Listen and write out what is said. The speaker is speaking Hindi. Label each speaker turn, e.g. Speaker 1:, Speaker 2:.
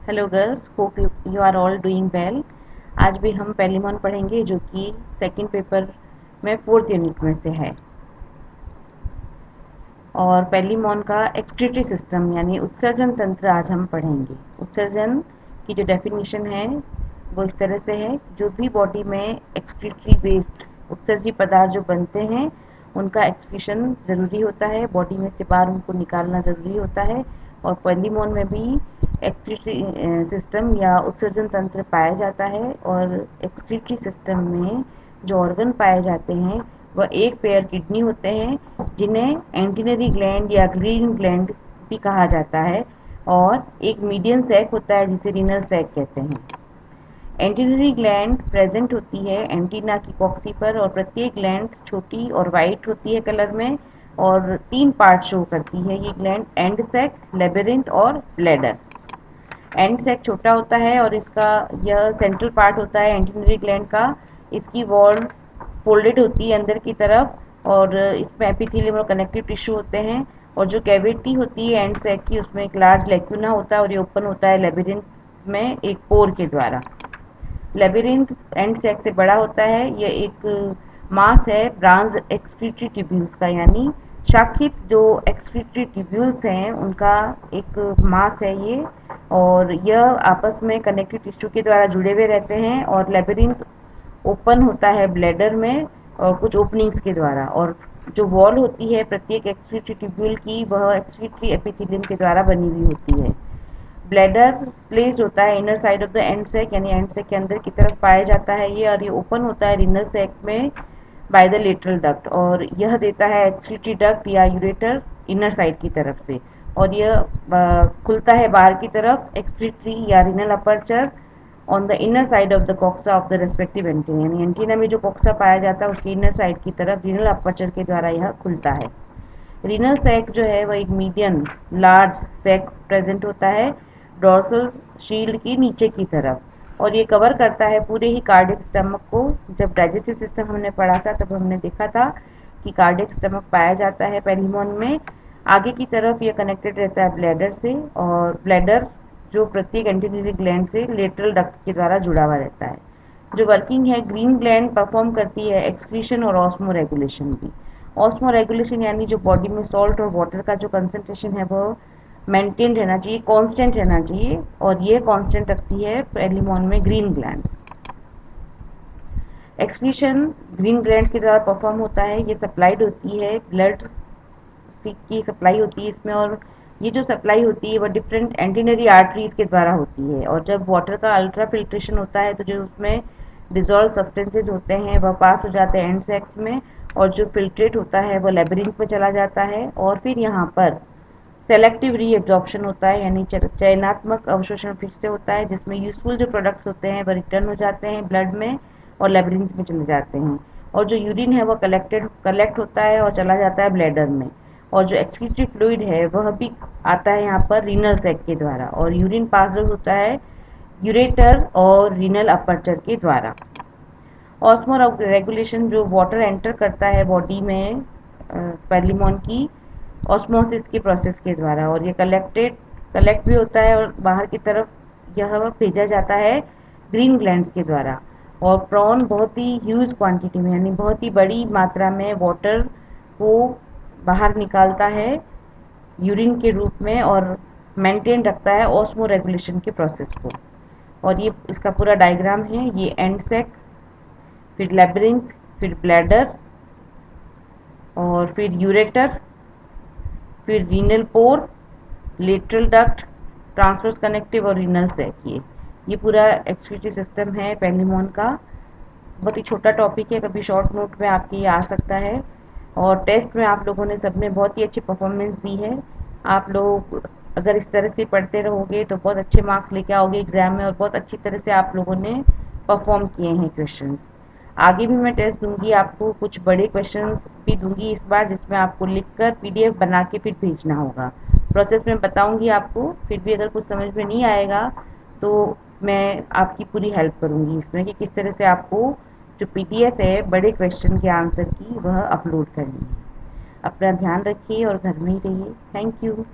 Speaker 1: Hello girls, hope you are all doing well. आज भी हम पेलिमॉन पढ़ेंगे जो कि सेकंड पेपर में फोर्थ यूनिट में से है। और पेलिमॉन का एक्सक्रीटरी सिस्टम यानी उत्सर्जन तंत्र आज हम पढ़ेंगे। उत्सर्जन की जो डेफिनेशन है वो इस तरह से है, जो भी बॉडी में एक्सक्रीटरी वेस्ट उत्सर्जी पदार्थ जो बनते हैं उनका एक्सक्रीशन ज़रूरी होता है, बॉडी में से बाहर उनको निकालना ज़रूरी होता है। और पेलिमॉन में भी एक्सक्रीटरी सिस्टम या उत्सर्जन तंत्र पाया जाता है। और एक्सक्रीटरी सिस्टम में जो ऑर्गन पाए जाते हैं वह एक पेयर किडनी होते हैं जिन्हें एंटीनरी ग्लैंड या ग्रीन ग्लैंड भी कहा जाता है, और एक मीडियन सैक होता है जिसे रीनल सैक कहते हैं। एंटीनरी ग्लैंड प्रेजेंट होती है एंटीना की कॉक्सी पर, और प्रत्येक ग्लैंड छोटी और वाइट होती है कलर में, और तीन पार्ट शो करती है ये ग्लैंड: एंड सैक, लेबिरिंथ और ब्लैडर। एंड सैक छोटा होता है और इसका यह सेंट्रल पार्ट होता है एंटीनरी ग्लैंड का। इसकी वॉल फोल्डेड होती है अंदर की तरफ, और इसमें एपिथेलियम और कनेक्टिव टिश्यू होते हैं। और जो कैविटी होती है एंड सैक की, उसमें एक लार्ज लेक्यूना होता है और ये ओपन होता है लेबिरिंथ में एक पोर के द्वारा। लेबिरिंथ एंड सैक से बड़ा होता है। यह एक मास है ब्रांच एक्सक्रीटरी ट्यूब्यूल्स का, यानी शाखित जो एक्सक्रीटरी ट्यूब्यूल्स हैं उनका एक मास है ये। और यह आपस में कनेक्टिव टिश्यू के द्वारा जुड़े हुए रहते हैं। और लेबिरिंथ ओपन होता है ब्लैडर में और कुछ ओपनिंग्स के द्वारा। और जो वॉल होती है प्रत्येक एक्सक्रीटरी ट्यूब्यूल की, वह एक्सक्रीटरी एपिथेलियम के द्वारा बनी हुई होती है। ब्लैडर प्लेस्ड होता है inner side of the end sac, यानी एंड सैक के अंदर की तरफ पाया जाता है ये। और ये ओपन होता है रीनल सैक में बाय द लेटरल डक्ट, और यह देता है एक्सक्रीटरी डक्ट या यूरेटर इनर साइड की तरफ से। और यह खुलता है बाहर की तरफ एक्सक्रीटरी या renal aperture on the inner side of the coxa of the respective antenna, यानी एंटीना में जो कॉक्सा पाया जाता है उसके इनर साइड की तरफ रीनल अपर्चर के द्वारा यह खुलता है। रीनल सैक जो है वह एक मीडियम लार्ज सैक प्रेजेंट होता है डॉर्सल शील्ड की नीचे की तरफ, और ये कवर करता है पूरे ही कार्डियक स्टमक को। जब डाइजेस्टिव सिस्टम हमने पढ़ा था तब हमने देखा था कि कार्डियक स्टमक पाया जाता है पेलिमॉन में। आगे की तरफ ये कनेक्टेड रहता है ब्लैडर से, और ब्लैडर जो प्रत्येक एंटीनरी ग्लैंड से लेटरल डक्ट के द्वारा जुड़ा हुआ रहता है। जो वर्किंग है, ग्रीन ग्लैंड परफॉर्म करती है एक्सक्रीशन और ऑस्मो रेगुलेशन भी। ऑस्मो रेगुलेशन यानी जो बॉडी में सॉल्ट और वाटर का जो कंसंट्रेशन है वो मेंटेन रहना चाहिए, कांस्टेंट रहना चाहिए, और ये कांस्टेंट रखती है पेलिमॉन में green glands. Excretion green glands के द्वारा परफॉर्म होता है। ये सप्लाइड होती है, ब्लड की सप्लाई होती है इसमें, और ये जो सप्लाई होती है वो डिफरेंट एंटीनरी आर्टरीज के द्वारा होती है। और जब वाटर का अल्ट्रा फिल्ट्रेशन होता है तो जो उसमें डिजॉल्व सब्सटेंसेज होते हैं वह पास हो जाते हैं एंड सैक्स में, और जो फिल्ट्रेट होता है वो लेबिरिंथ में चला जाता है। और फिर यहाँ पर सेलेक्टिव रीएब्जॉर्प्शन होता है, यानी चयनात्मक अवशोषण फिर से होता है, जिसमें यूजफुल जो प्रोडक्ट्स होते हैं वह रिटर्न हो जाते हैं ब्लड में और लेबिरिंथ में चले जाते हैं। और जो यूरिन है वो कलेक्ट होता है और चला जाता है ब्लैडर में। और जो एक्सक्रीटरी फ्लूइड है वह भी आता है यहाँ पर रीनल सैक के द्वारा, और यूरिन पास आउट होता है यूरेटर और रीनल अपर्चर के द्वारा। ऑस्मो रेगुलेशन जो वाटर एंटर करता है बॉडी में पेलिमॉन की ऑस्मोसिस के प्रोसेस के द्वारा, और ये कलेक्ट भी होता है और बाहर की तरफ यह भेजा जाता है ग्रीन ग्लैंड्स के द्वारा। और प्रॉन बहुत ही ह्यूज क्वांटिटी में, यानी बहुत ही बड़ी मात्रा में वाटर को बाहर निकालता है यूरिन के रूप में, और मेंटेन रखता है ऑस्मो रेगुलेशन के प्रोसेस को। और ये इसका पूरा डायग्राम है, ये एंड सैक, फिर लेबिरिंथ, फिर ब्लैडर, और फिर यूरेटर, फिर रीनल पोर, लेटरल डक्ट, ट्रांसवर्स कनेक्टिव और रीनल सैक। ये पूरा एक्सक्रीटरी सिस्टम है पेलिमॉन का। बहुत ही छोटा टॉपिक है, कभी शॉर्ट नोट में आपके ये आ सकता है। और टेस्ट में आप लोगों ने सबने बहुत ही अच्छी परफॉर्मेंस दी है। आप लोग अगर इस तरह से पढ़ते रहोगे तो बहुत अच्छे मार्क्स लेके आओगे एग्ज़ाम में, और बहुत अच्छी तरह से आप लोगों ने परफॉर्म किए हैं क्वेश्चंस। आगे भी मैं टेस्ट दूंगी आपको, कुछ बड़े क्वेश्चंस भी दूंगी इस बार, जिसमें आपको लिखकर पीडीएफ बना के फिर भेजना होगा। प्रोसेस में बताऊंगी आपको, फिर भी अगर कुछ समझ में नहीं आएगा तो मैं आपकी पूरी हेल्प करूंगी इसमें कि किस तरह से आपको जो पीडीएफ है बड़े क्वेश्चन के आंसर की वह अपलोड करनी है। अपना ध्यान रखिए और घर में ही रहिए। Thank you.